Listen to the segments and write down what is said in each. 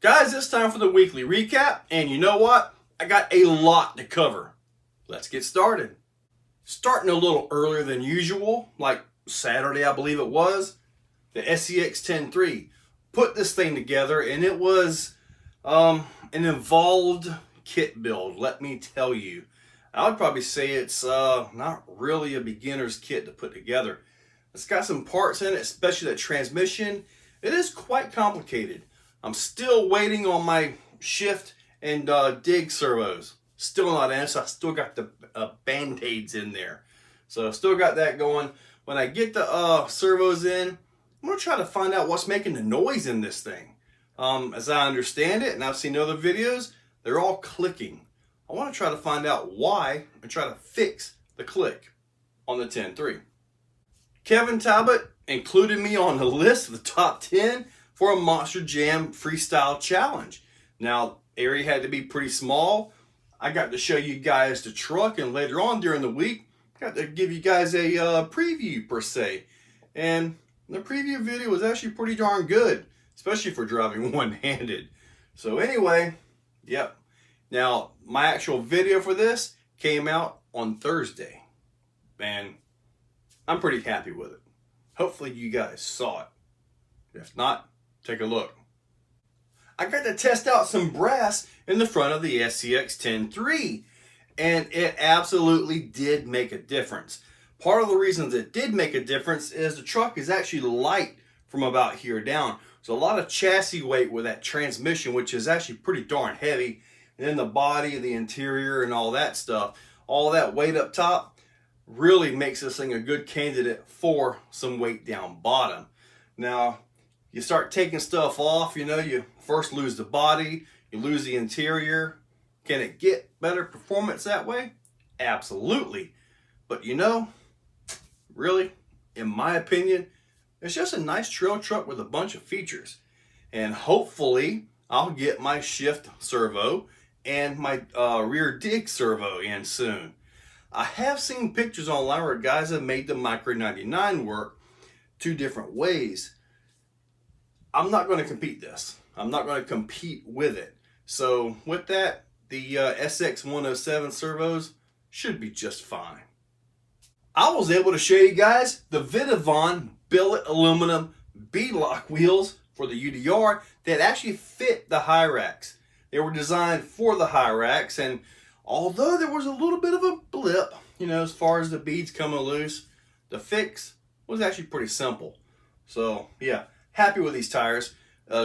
Guys, it's time for the weekly recap, and you know what? I got a lot to cover. Let's get started. Starting a little earlier than usual, like Saturday, I believe it was, the SCX 10.3 put this thing together, and it was an involved kit build, let me tell you. I would probably say it's not really a beginner's kit to put together. It's got some parts in it, especially that transmission. It is quite complicated. I'm still waiting on my shift and dig servos. Still not in, so I still got the band-aids in there. So still got that going. When I get the servos in, I'm going to try to find out what's making the noise in this thing. As I understand it, and I've seen other videos, they're all clicking. I want to try to find out why and try to fix the click on the 10.3. Kevin Talbot included me on the list of the top 10 for a Monster Jam Freestyle Challenge. Now, area had to be pretty small. I got to show you guys the truck, and later on during the week, I got to give you guys a preview per se. And the preview video was actually pretty darn good, especially for driving one-handed. So anyway, yep. Now, my actual video for this came out on Thursday, and I'm pretty happy with it. Hopefully you guys saw it. If not, take a look. I got to test out some brass in the front of the SCX 10.3, and it absolutely did make a difference. Part of the reasons it did make a difference is the truck is actually light from about here down. So a lot of chassis weight with that transmission, which is actually pretty darn heavy, and then the body, the interior, and all that stuff, all that weight up top really makes this thing a good candidate for some weight down bottom. Now, you start taking stuff off, you first lose the body, you lose the interior. Can it get better performance that way? Absolutely. But really, in my opinion, it's just a nice trail truck with a bunch of features. And hopefully, I'll get my shift servo and my rear dig servo in soon. I have seen pictures online where guys have made the Micro 99 work two different ways. I'm not going to compete this. I'm not going to compete with it. So with that, the SX 107 servos should be just fine. I was able to show you guys the Vidavon billet aluminum beadlock wheels for the UDR that actually fit the Hyrax. They were designed for the Hyrax, and although there was a little bit of a blip, as far as the beads coming loose, the fix was actually pretty simple. So yeah, happy with these tires.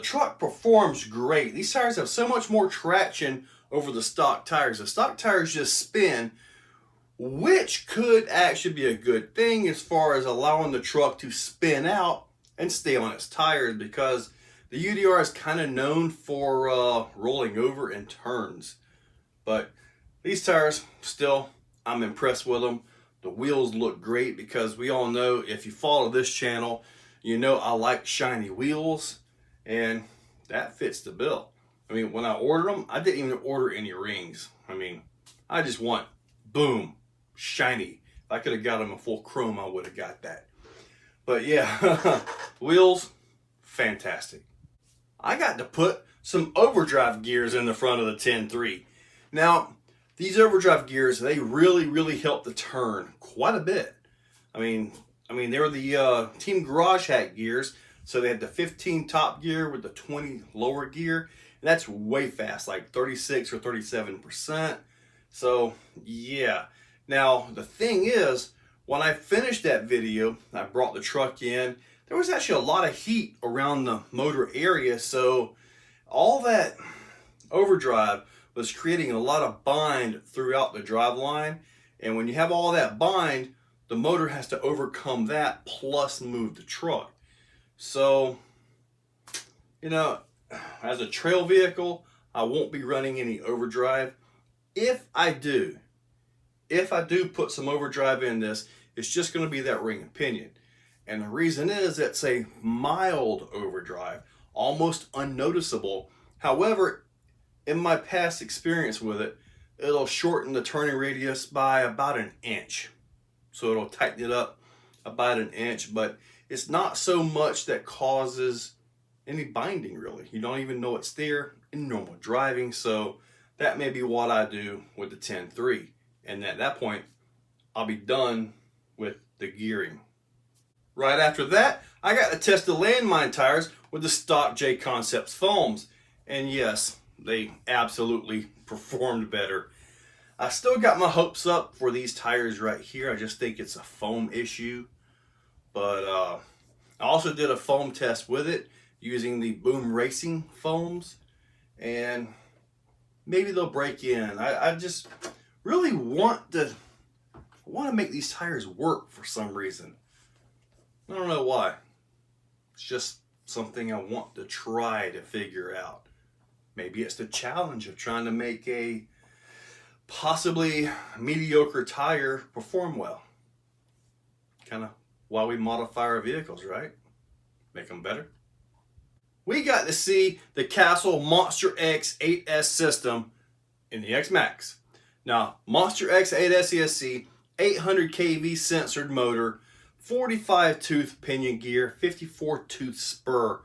Truck performs great. These tires have so much more traction over the stock tires. The stock tires just spin, which could actually be a good thing as far as allowing the truck to spin out and stay on its tires, because the UDR is kind of known for rolling over in turns. But these tires, still, I'm impressed with them. The wheels look great, because we all know, if you follow this channel, I like shiny wheels, and that fits the bill. When I ordered them, I didn't even order any rings. I just want, boom, shiny. If I could have got them in full chrome, I would have got that. But yeah, wheels, fantastic. I got to put some overdrive gears in the front of the 10.3. Now, these overdrive gears, they really help the turn quite a bit. They were the Team Garage Hack gears, so they had the 15 top gear with the 20 lower gear, and that's way fast, like 36 or 37%. So yeah. Now the thing is, when I finished that video, I brought the truck in. There was actually a lot of heat around the motor area, so all that overdrive was creating a lot of bind throughout the drive line, and when you have all that bind, the motor has to overcome that plus move the truck. So, as a trail vehicle, I won't be running any overdrive. If I do put some overdrive in this, it's just going to be that ring and pinion. And the reason is it's a mild overdrive, almost unnoticeable. However, in my past experience with it, it'll shorten the turning radius by about an inch. So it'll tighten it up about an inch, but it's not so much that causes any binding really. You don't even know it's there in normal driving. So that may be what I do with the 10.3. And at that point, I'll be done with the gearing. Right after that, I got to test the landmine tires with the stock J Concepts foams. And yes, they absolutely performed better. I still got my hopes up for these tires right here. I just think it's a foam issue. But I also did a foam test with it using the Boom Racing foams. And maybe they'll break in. I just really want to make these tires work for some reason. I don't know why. It's just something I want to try to figure out. Maybe it's the challenge of trying to make a possibly mediocre tire perform well. Kind of why we modify our vehicles, right? Make them better. We got to see the Castle Monster X 8S system in the X-Max. Now, Monster X 8S ESC, 800 kV censored motor, 45 tooth pinion gear, 54 tooth spur.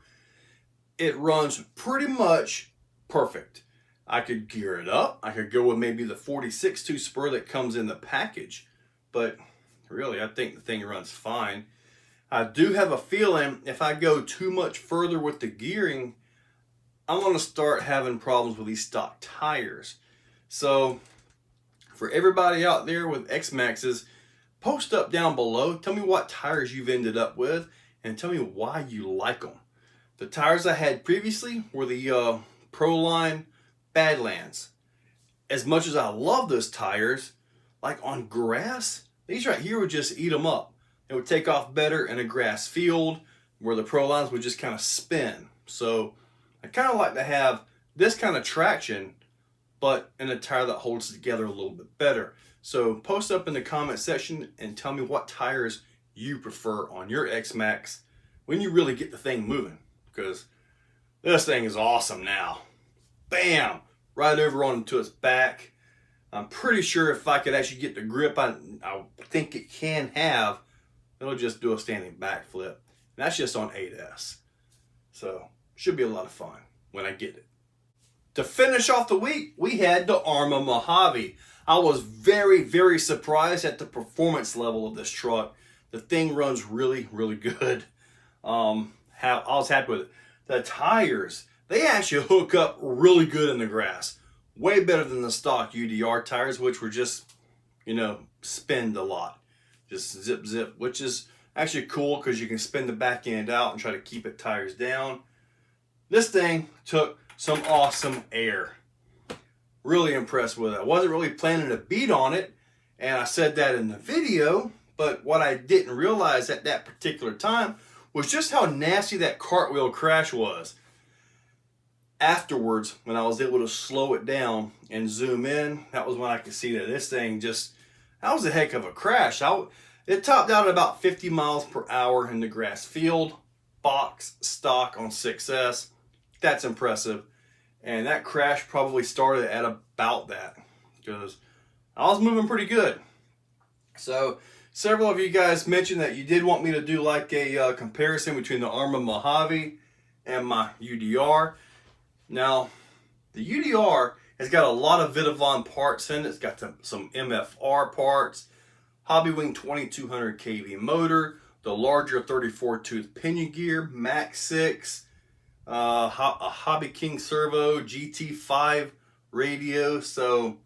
It runs pretty much perfect. I could gear it up. I could go with maybe the 46 tooth spur that comes in the package. But really, I think the thing runs fine. I do have a feeling if I go too much further with the gearing, I'm going to start having problems with these stock tires. So for everybody out there with X-Maxes, post up down below. Tell me what tires you've ended up with and tell me why you like them. The tires I had previously were the Proline Badlands. As much as I love those tires, like on grass, these right here would just eat them up. It would take off better in a grass field where the Prolines would just kind of spin. So I kind of like to have this kind of traction, but in a tire that holds together a little bit better. So post up in the comment section and tell me what tires you prefer on your X-Max when you really get the thing moving. Because this thing is awesome now. Bam! Right over onto its back. I'm pretty sure if I could actually get the grip I think it can have, it'll just do a standing backflip. And that's just on 8S. So should be a lot of fun when I get it. To finish off the week, we had the Arrma Mojave. I was very, very surprised at the performance level of this truck. The thing runs really, really good. I was happy with it. The tires, they actually hook up really good in the grass. Way better than the stock UDR tires, which were just, spinned a lot. Just zip, zip, which is actually cool because you can spin the back end out and try to keep it tires down. This thing took some awesome air. Really impressed with it. I wasn't really planning to beat on it, and I said that in the video, but what I didn't realize at that particular time was just how nasty that cartwheel crash was. Afterwards, when I was able to slow it down and zoom in, that was when I could see that this thing that was a heck of a crash. It topped out at about 50 miles per hour in the grass field, box stock on 6S. That's impressive. And that crash probably started at about that because I was moving pretty good. So several of you guys mentioned that you did want me to do like a comparison between the Arrma Mojave and my UDR. Now, the UDR has got a lot of Vitavon parts in it. It's got some MFR parts, Hobby Wing 2200 kV motor, the larger 34 tooth pinion gear, Max 6, a Hobby King Servo GT5 radio. So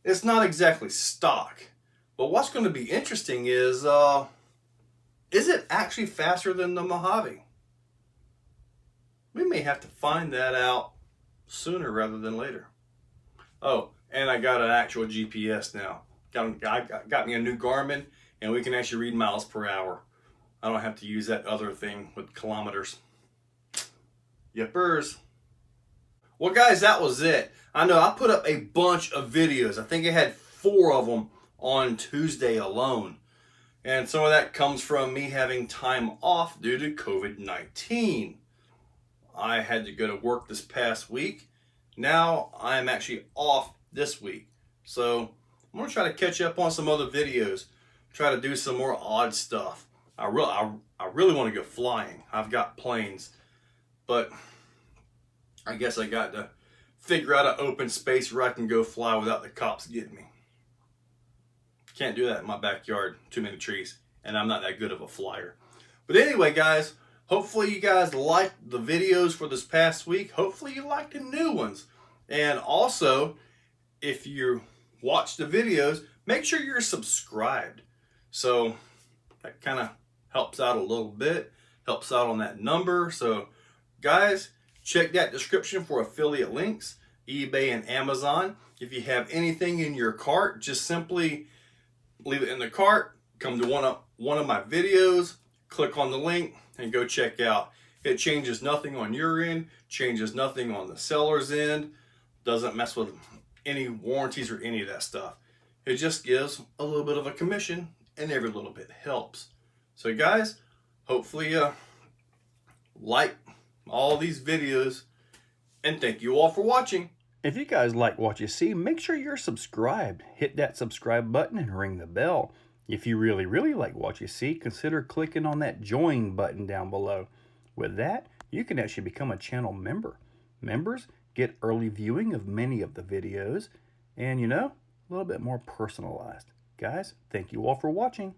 it's not exactly stock. But what's going to be interesting is it actually faster than the Mojave? We may have to find that out sooner rather than later. Oh, and I got an actual GPS now. Got me a new Garmin, and we can actually read miles per hour. I don't have to use that other thing with kilometers. Yippers. Well, guys, that was it. I know I put up a bunch of videos. I think I had 4 of them on Tuesday alone. And some of that comes from me having time off due to COVID-19. I had to go to work this past week. Now I'm actually off this week. So I'm going to try to catch up on some other videos. Try to do some more odd stuff. I really want to go flying. I've got planes. but I guess I got to figure out an open space where I can go fly without the cops getting me. Can't do that in my backyard, too many trees, and I'm not that good of a flyer. But anyway, guys, hopefully you guys liked the videos for this past week. Hopefully you liked the new ones. And also, if you watch the videos, make sure you're subscribed. So that kind of helps out a little bit, helps out on that number. So guys, check that description for affiliate links, eBay and Amazon. If you have anything in your cart, just simply leave it in the cart, come to one of my videos, click on the link, and go check out. It changes nothing on your end, changes nothing on the seller's end, doesn't mess with any warranties or any of that stuff. It just gives a little bit of a commission, and every little bit helps. So guys, hopefully like all these videos, and thank you all for watching. If you guys like what you see, make sure you're subscribed. Hit that subscribe button and ring the bell. If you really like what you see, consider clicking on that join button down below. With that, you can actually become a channel member. Members get early viewing of many of the videos and, a little bit more personalized. Guys, thank you all for watching.